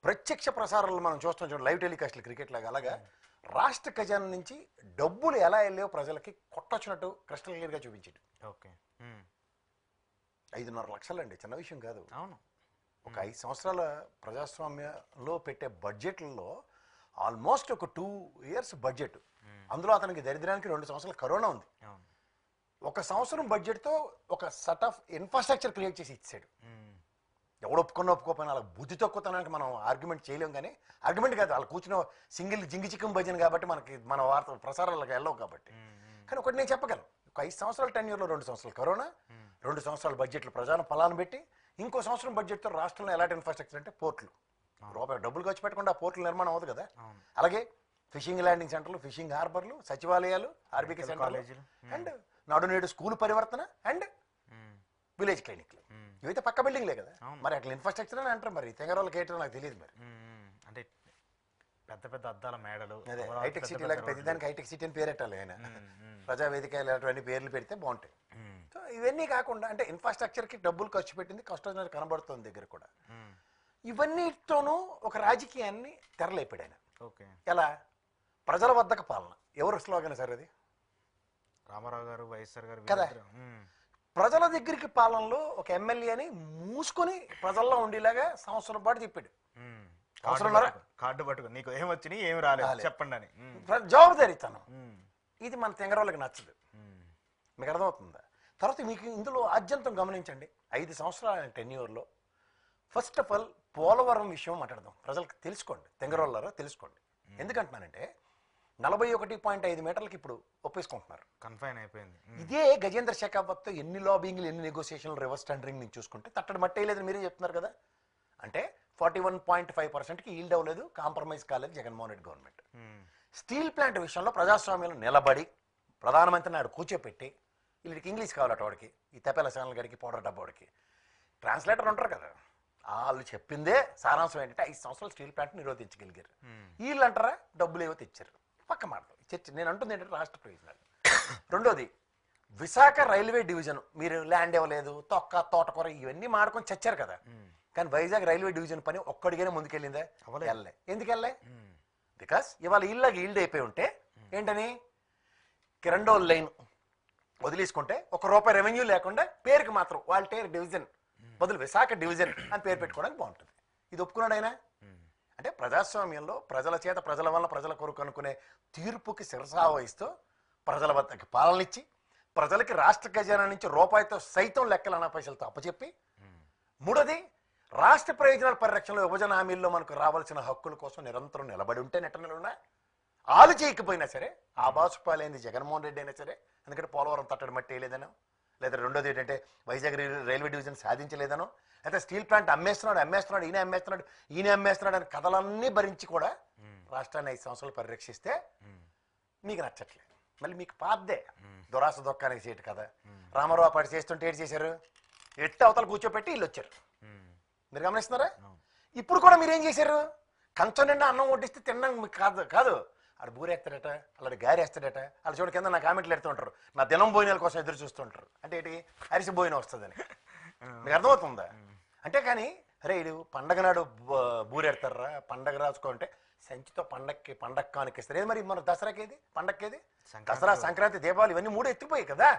ప్రత్యక్ష ప్రసారాలు మనం చూస్తాం చూడండి, లైవ్ టెలికాస్ట్లు క్రికెట్ లాగా. అలాగా రాష్ట్ర ఖజానా నుంచి డబ్బులు ఎలా వెళ్ళాయో ప్రజలకి కొట్టొచ్చినట్టు క్రిస్టల్ క్లియర్గా చూపించాడు. ఓకే. 5.5 లక్షలండి, చిన్న విషయం కాదు. అవును. ఒక 5 సంవత్సరాల ప్రజాస్వామ్యంలో పెట్టే బడ్జెట్లలో ఆల్మోస్ట్ ఒక 2 years బడ్జెట్. అందులో అతనికి దరిద్రానికి 2 సంవత్సరాలు కరోనా ఉంది. ఒక సంవత్సరం బడ్జెట్తో ఒక సెట్ ఆఫ్ ఇన్ఫ్రాస్ట్రక్చర్ క్రియేట్ చేసి ఇచ్చాడు. ఎవడు ఒప్పుకోపోయినా అలా బుద్ధి తక్కువతనానికి మనం ఆర్గ్యుమెంట్ చేయలేం. కానీ ఆర్గ్యుమెంట్ కాదు, వాళ్ళు కూర్చున్న సింగిల్ జింగి చిక్కం భజన కాబట్టి మనకి మన వార్త ప్రసారాలకు వెళ్ళవు కాబట్టి. కానీ ఒకటి నేను చెప్పగలను, ఒక 5 సంవత్సరాల టెన్యూర్లో 2 సంవత్సరాలు కరోనా, 2 సంవత్సరాల బడ్జెట్లు ప్రజాన ఫలాన్ని పెట్టి, ఇంకో సంవత్సరం బడ్జెట్తో రాష్ట్రంలో ఎలాంటి ఇన్ఫ్రాస్ట్రక్చర్ అంటే పోర్టులు. రూపాయి డబ్బులు ఖర్చు పెట్టకుండా ఆ పోర్టుల నిర్మాణం అవుతుంది కదా. అలాగే ఫిషింగ్ ల్యాండింగ్ సెంటర్లు, ఫిషింగ్ హార్బర్లు, సచివాలయాలు, ఆర్బీకే సెంటర్లు, అండ్ నాడు నేడు స్కూల్ పరివర్తన, అండ్ విలేజ్ క్లినిక్లు. ఇవైతే పక్క బిల్డింగ్లే కదా. మరి అట్లా ఇన్ఫ్రాస్ట్రక్చర్ అని అంటారు. మరి తెంగరోళ్ళకి ఏంటో నాకు తెలియదు. మరి అంటే పెద్ద పెద్ద అద్దాల మేడలు, అదే హైటెక్ సిటీ లాగా ప్రతిదానికి హైటెక్ సిటీ అని పేరెట్టాలి ఆయన. ప్రజావేదిక ఇలాంటివన్నీ పేర్లు పెడితే బాగుంటాయి. సో ఇవన్నీ కాకుండా అంటే ఇన్ఫ్రాస్ట్రక్చర్కి డబ్బులు ఖర్చు పెట్టింది కష్టం కనబడుతుంది దగ్గర కూడా. ఇవన్నిటితోనూ ఒక రాజకీయాన్ని తెరలేపాడు ఆయన. ఎలా? ప్రజల వద్దకు పాలన. ఎవరు స్లోగన్ సార్ అది? రామారావు గారు, వైఎస్ఆర్ గారు కదా. ప్రజల దగ్గరికి పాలనలో ఒక ఎమ్మెల్యేని మూసుకొని ప్రజల్లో ఉండేలాగా సంవత్సరం పాటు చెప్పాడు. కార్డు పట్టుకో, నీకు ఏమొచ్చినాయి ఏమి రాలేదు చెప్పండి అని జవాబుదారీతనం. ఇది మన తెంగరోళ్ళకి నచ్చదు. మీకు అర్థమవుతుందా? తర్వాత మీకు ఇందులో ఆద్యంతం గమనించండి. 5 సంవత్సరాల టెన్యూర్లో ఫస్ట్ ఆఫ్ ఆల్ పోలవరం విషయం మాట్లాడదాం. ప్రజలకు తెలుసుకోండి, తెంగరోళ్ళారా తెలుసుకోండి. ఎందుకంటున్నానంటే 41.5 మీటర్లకి ఇప్పుడు ఒప్పేసుకుంటున్నారు, కన్ఫైన్ అయిపోయింది. ఇదే గజేంద్ర షెకావత్తో ఎన్ని లాబింగ్లు, ఎన్ని నెగోసియేషన్లు, రివర్స్ టెండరింగ్ నుంచి చూసుకుంటే తట్టడి మట్టేయలేదని మీరే చెప్తున్నారు కదా. అంటే 41.5%కి ఈల్డ్ అవ్వలేదు, కాంప్రమైజ్ కాలేదు Jaganmohan Reddy government. Steel plant విషయంలో ప్రజాస్వామ్యంలో నిలబడి ప్రధానమంత్రిని ఆడు కూర్చోపెట్టి, వీళ్ళకి ఇంగ్లీష్ కావాలట వాడికి, ఈ తెప్పల ఛానల్ గడికి, పౌడర్ డబ్బాడికి ట్రాన్స్లేటర్ ఉంటారు కదా, వాళ్ళు చెప్పిందే సారాంశం ఏంటంటే 5 సంవత్సరాలు స్టీల్ ప్లాంట్ నిరోధించగలిగారు. వీళ్ళు అంటారా డబ్బులు ఏవో తెచ్చారు. పక్క మాడతాం చర్చ. నేను అంటుంది ఏంటంటే రాష్ట్ర ప్రయోజనాలు. రెండోది విశాఖ రైల్వే డివిజన్, మీరు ల్యాండ్ ఇవ్వలేదు, తొక్క తోటకూర ఇవన్నీ మాడుకొని చచ్చారు కదా. కానీ వైజాగ్ రైల్వే డివిజన్ పని ఒక్కడిగానే ముందుకెళ్ళిందా? వెళ్ళలే. ఎందుకు వెళ్ళలే? బికాస్ ఇవాళ ఇళ్ళకి ఈల్డ్ అయిపోయి ఉంటే ఏంటని కిరండోల్ లైన్ వదిలేసుకుంటే ₹1 రెవెన్యూ లేకుండా పేరుకి మాత్రం వాల్టేర్ డివిజన్ బదులు విశాఖ డివిజన్ అని పేరు పెట్టుకోవడానికి బాగుంటుంది. ఇది ఒప్పుకున్నాడు ఆయన. అంటే ప్రజాస్వామ్యంలో ప్రజల చేత, ప్రజల వల్ల, ప్రజల కొరకు అనుకునే తీర్పుకి శిరసావహిస్తూ ప్రజల వద్దకి పాలనిచ్చి, ప్రజలకి రాష్ట్ర ఖజానా నుంచి రూపాయితో సైతం లెక్కల అనా పైసలతో అప్పచెప్పి, మూడోది రాష్ట్ర ప్రయోజనాల పరిరక్షణలో విభజన హామీల్లో మనకు రావాల్సిన హక్కుల కోసం నిరంతరం నిలబడి ఉంటే నెట్టనలున్నా ఆలు చేయకపోయినా సరే ఆ బాసుపాలైంది జగన్మోహన్ రెడ్డి అయినా సరే. ఎందుకంటే పోలవరం తట్టడి మట్టి వేయలేదనో, లేదా రెండోది ఏంటంటే వైజాగ్ రైల్వే డివిజన్ సాధించలేదనో, అయితే స్టీల్ ప్లాంట్ అమ్మేస్తున్నాడు ఈయన అమ్మేస్తున్నాడు అని కథలన్నీ భరించి కూడా రాష్ట్రాన్ని 5 సంవత్సరాలు పరిరక్షిస్తే మీకు నచ్చట్లేదు. మళ్ళీ మీకు పాద్దే దురాస దొక్కానికి చేయటు కదా. రామారావు పాటి చేస్తుంటే ఏడు చేశారు, ఎట్టు అవతల కూర్చోపెట్టి వీళ్ళు వచ్చారు. మీరు గమనిస్తున్నారా? ఇప్పుడు కూడా మీరేం చేశారు? కంచం నిండా అన్నం వడ్డిస్తే తినడం కాదు, ఆడు బూరేస్తాడట, అలాంటి గారేస్తాడట. వాళ్ళ చూడ కింద నా కామెంట్లు ఎడుతూ ఉంటారు, నా దినం భోజనాల కోసం ఎదురు చూస్తుంటారు. అంటే ఏంటి? అరిసి భోజనం వస్తుందని. మీకు అర్థమవుతుందా? అంటే కానీ అరే ఇడు పండగ నాడు బూరెడతారా, పండగ రాసుకోంటే సంచితో పండగ కానికిస్తారు. ఏది మరి మన దసరాకేది, పండగకేది? దసరా, సంక్రాంతి, దీపావళి ఇవన్నీ 3 ఎత్తిపోయాయి కదా.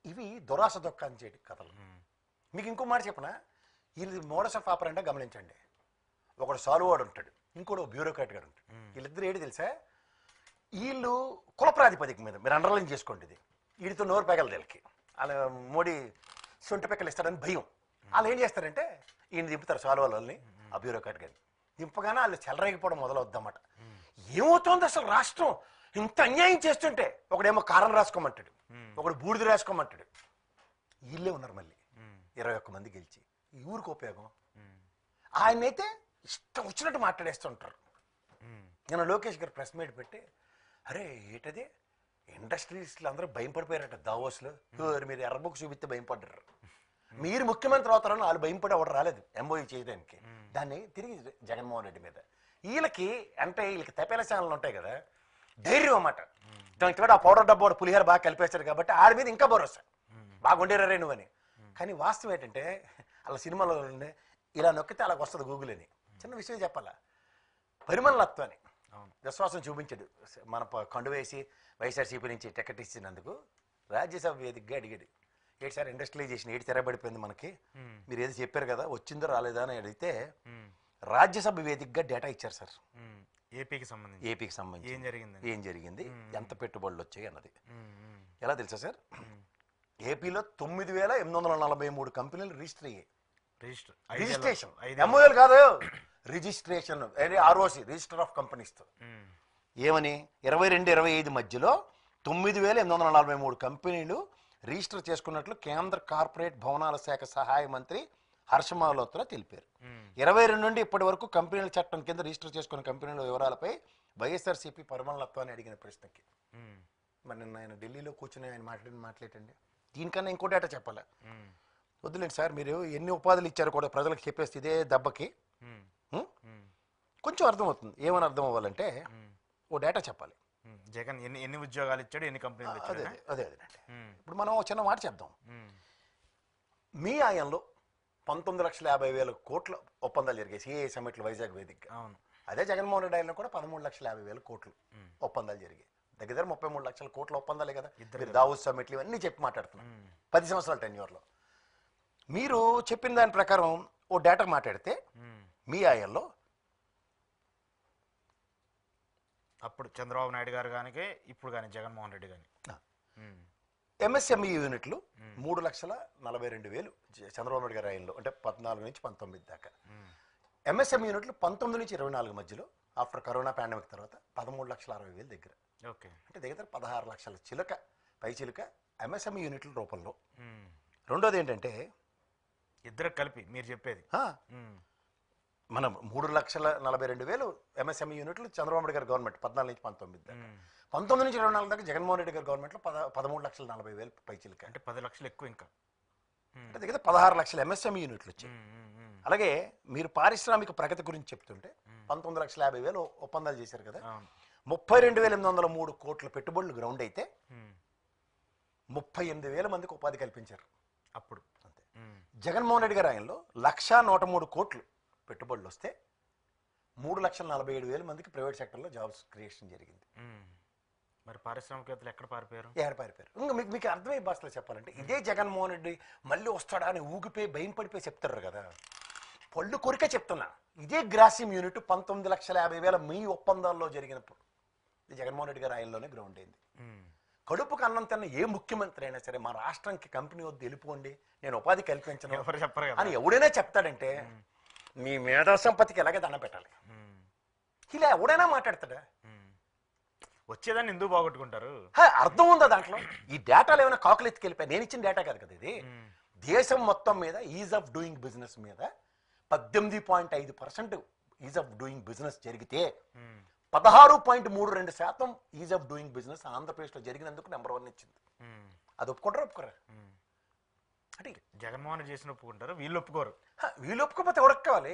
ఇవి దురాస దొక్కాని చేయటి కథలు. మీకు ఇంకో మాట చెప్పనా, వీళ్ళు మోడస్ ఆఫ్ ఆపరెంటా గమనించండి. ఒకడు సాల్వాడు ఉంటాడు, ఇంకోటి బ్యూరోక్రాట్ గారు ఉంటాడు. వీళ్ళిద్దరు ఏంటి తెలుసా, వీళ్ళు కుల ప్రాతిపదిక మీద మీరు అండర్లైన్ చేసుకోండి. ఇది వీడితో నోరు పెగలదు వీళ్ళకి. వాళ్ళ మోడీ సొంట పెక్కలు ఇస్తాడని భయం. వాళ్ళు ఏం చేస్తారంటే ఈయన దింపుతారు సాల్వాళ్ళని, ఆ బ్యూరోక్రాట్ గారిని దింపగానే వాళ్ళు చెలరేగిపోవడం మొదలవుద్దన్నమాట. ఏమవుతుంది అసలు రాష్ట్రం ఇంత అన్యాయం చేస్తుంటే? ఒకడేమో కారం రాసుకోమంటాడు, ఒకడు బూడిద రాసుకోమంటాడు. వీళ్ళే ఉన్నారు మళ్ళీ 21 మంది గెలిచి. ఈ ఊరికి ఉపయోగం? ఆయనైతే ఇష్టం వచ్చినట్టు మాట్లాడేస్తుంటారు. నేను లోకేష్ గారు ప్రెస్ మీట్ పెట్టి, అరే ఏంటది ఇండస్ట్రీస్లో అందరూ భయం పడిపోయారట దావోస్లో. మీరు ఎర్రబుక్ చూపిస్తే భయం పడ్డారు, మీరు ముఖ్యమంత్రి అవుతారని వాళ్ళు భయం పడి ఎవరు రాలేదు ఎంఓయూ చేయడానికి. దాన్ని తిరిగి జగన్మోహన్ రెడ్డి మీద వీళ్ళకి అంటే వీళ్ళకి తెప్పేల ఛానల్ ఉంటాయి కదా, ధైర్యం అన్నమాట. దానికి కూడా ఆ పౌడర్ డబ్బా పులిహార బాగా కలిపేస్తారు కాబట్టి ఆడి మీద ఇంకా భరోసా, బాగా ఉండేరే నువ్వని. కానీ వాస్తవం ఏంటంటే వాళ్ళ సినిమాలో ఇలా నొక్కితే అలాగ వస్తుంది గూగుల్ అని. చిన్న విషయం చెప్పాలా, పరిమళత్వాన్ని అవును. విశ్వాసం చూపించాడు. మన కండు వేసి వైఎస్ఆర్సీపీ నుంచి టికెట్ ఇచ్చినందుకు రాజ్యసభ వేదికగా అడిగాడు, ఏంటి సార్ ఇండస్ట్రియలైజేషన్ ఏంటి తెరబడిపోయింది మనకి, మీరు ఏదో చెప్పారు కదా వచ్చిందో రాలేదా అని అడిగితే రాజ్యసభ వేదికగా డేటా ఇచ్చారు సార్. ఏపీకి సంబంధించి ఏం జరిగింది ఎంత పెట్టుబడులు వచ్చాయి అన్నది. ఎలా తెలుసా సార్, ఏపీలో 9,843 కంపెనీలు రిజిస్టర్ అయ్యాయి. రిజిస్ట్రేషన్ ఎంఓఎల్ కాదు, registration ROC register of companies తో. ఏమని 22-25 మధ్యలో 9,843 కంపెనీలు రిజిస్టర్ చేసుకున్నట్లు కేంద్ర కార్పొరేట్ భవనాల శాఖ సహాయ మంత్రి హర్ష మల్హోత్రా తెలిపారు. 22 నుండి ఇప్పటి వరకు కంపెనీల చట్టం కింద రిజిస్టర్ చేసుకున్న కంపెనీల వివరాలపై వైఎస్ఆర్సీపీ పరిమళత్వాన్ని అడిగిన ప్రశ్నకి మరి నిన్న ఆయన ఢిల్లీలో కూర్చుని ఆయన మాట్లాడండి. దీనికన్నా ఇంకో డేటా చెప్పాలి. వద్దులేండి సార్, మీరు ఎన్ని ఉపాధులు ఇచ్చారు కూడా ప్రజలకు చెప్పేస్తే ఇదే దెబ్బకి కొంచెం అర్థమవుతుంది. ఏమని అర్థం అవ్వాలంటే ఓ డేటా చెప్పాలి. జగన్ ఎన్ని ఉద్యోగాలు ఇచ్చాడు, ఎన్ని కంపెనీలు ఇచ్చాడు. అదే ఇప్పుడు మనం చిన్న మాట చెప్దాం. మీ ఆయంలో 19,50,000 కోట్ల ఒప్పందాలు జరిగాయి సిఏ సమ్మిట్లు వైజాగ్ వేదికగా. అవును. అదే జగన్మోహన్ రెడ్డి ఆయంలో కూడా 13,50,000 కోట్లు ఒప్పందాలు జరిగాయి. దగ్గర 33 లక్షల కోట్ల ఒప్పందాలే కదా. దావోస్ సమ్మిట్లు ఇవన్నీ చెప్పి మాట్లాడుతున్నాం 10 సంవత్సరాల టెన్యూర్లో. మీరు చెప్పిన దాని ప్రకారం ఓ డేటా మాట్లాడితే మీ ఆయంలో అప్పుడు చంద్రబాబు నాయుడు గారు కానీ ఇప్పుడు కానీ జగన్మోహన్ రెడ్డి కానీ ఎంఎస్ఎంఈ యూనిట్లు 3,42,000 చంద్రబాబు నాయుడు గారి ఆయంలో, అంటే 14 నుంచి 19 దాకా. ఎంఎస్ఎంఈ యూనిట్లు 19 నుంచి 24 మధ్యలో ఆఫ్టర్ కరోనా పాండమిక్ తర్వాత 13,60,000 దగ్గర. ఓకే, అంటే దగ్గర 16 లక్షల చిలుక ఎంఎస్ఎంఈ యూనిట్ల రూపంలో. రెండోది ఏంటంటే ఇద్దరు కలిపి మీరు చెప్పేది మనం 3,42,000 ఎంఎస్ఎంఈ యూనిట్లు చంద్రబాబు నాయుడు గారి గవర్నమెంట్ 14 నుంచి 19 దాకా. 19 నుంచి 24 దాకా జగన్మోహన్ రెడ్డి గారి గవర్నమెంట్లో 13,40,000 పైచిలుక, అంటే 10 లక్షలు ఎక్కువ. ఇంకా అంటే దగ్గర 16 లక్షల ఎంఎస్ఎంఈ యూనిట్లు వచ్చాయి. అలాగే మీరు పారిశ్రామిక ప్రగతి గురించి చెప్తుంటే 19,50,000 ఒప్పందాలు చేశారు కదా. 32,803 కోట్ల పెట్టుబడులు గ్రౌండ్ అయితే 38,000 మందికి ఉపాధి కల్పించారు అప్పుడు. అంతే. జగన్మోహన్ రెడ్డి గారి ఆయనలో 1,103 కోట్లు పెట్టుబడులు వస్తే 3,47,000 మందికి ప్రైవేట్ సెక్టర్లో జాబ్స్ క్రియేషన్ జరిగింది. మరి పారిశ్రామికవేత్తలు ఎక్కడ పారిపోయారు? ఇంకా మీకు అర్థమయ్యే భాషలో చెప్పాలంటే ఇదే జగన్మోహన్ రెడ్డి మళ్ళీ వస్తాడా అని ఊగిపోయి భయం పడిపోయి చెప్తారు కదా. పళ్ళు కొరికే చెప్తున్నా, ఇదే గ్రాసిమ్ యూనిట్ 19,50,000 మీ ఒప్పందాల్లో జరిగినప్పుడు జగన్మోహన్ రెడ్డి గారి ఆయనలోనే గ్రౌండ్ అయింది. కడుపుకు అన్నం తిన్న ఏ ముఖ్యమంత్రి అయినా సరే మా రాష్ట్రానికి కంపెనీ వద్దు వెళ్ళిపోండి, నేను ఉపాధి కల్పించను అని ఎవడైనా చెప్తాడంటే మీ మేధా సంపత్తికి ఎలాగే దండం పెట్టాలి. ఇలా ఎవడైనా మాట్లాడతాడా? వచ్చేదాన్ని ఎందుకు బాగొట్టుకుంటారు? అర్థం ఉందా దాంట్లో? ఈ డేటాలు ఏమైనా కాకులు ఎత్తుకెళ్ళిపోయి నేను ఇచ్చిన డేటా కాదు కదా ఇది. దేశం మొత్తం మీద ఈజ్ ఆఫ్ డూయింగ్ బిజినెస్ మీద 18.5% ఈజ్ ఆఫ్ డూయింగ్ బిజినెస్ జరిగితే 16.32% ఈజ్ ఆఫ్ డూయింగ్ బిజినెస్ ఆంధ్రప్రదేశ్లో జరిగినందుకు నెంబర్ 1 ఇచ్చింది. అది ఒప్పుకోరా? అంటే జగన్మోహన్ చేసిన ఒప్పుకుంటారు, వీళ్ళు ఒప్పుకోరు. వీళ్ళు ఒప్పుకోకపోతే ఎవరికి కావాలి?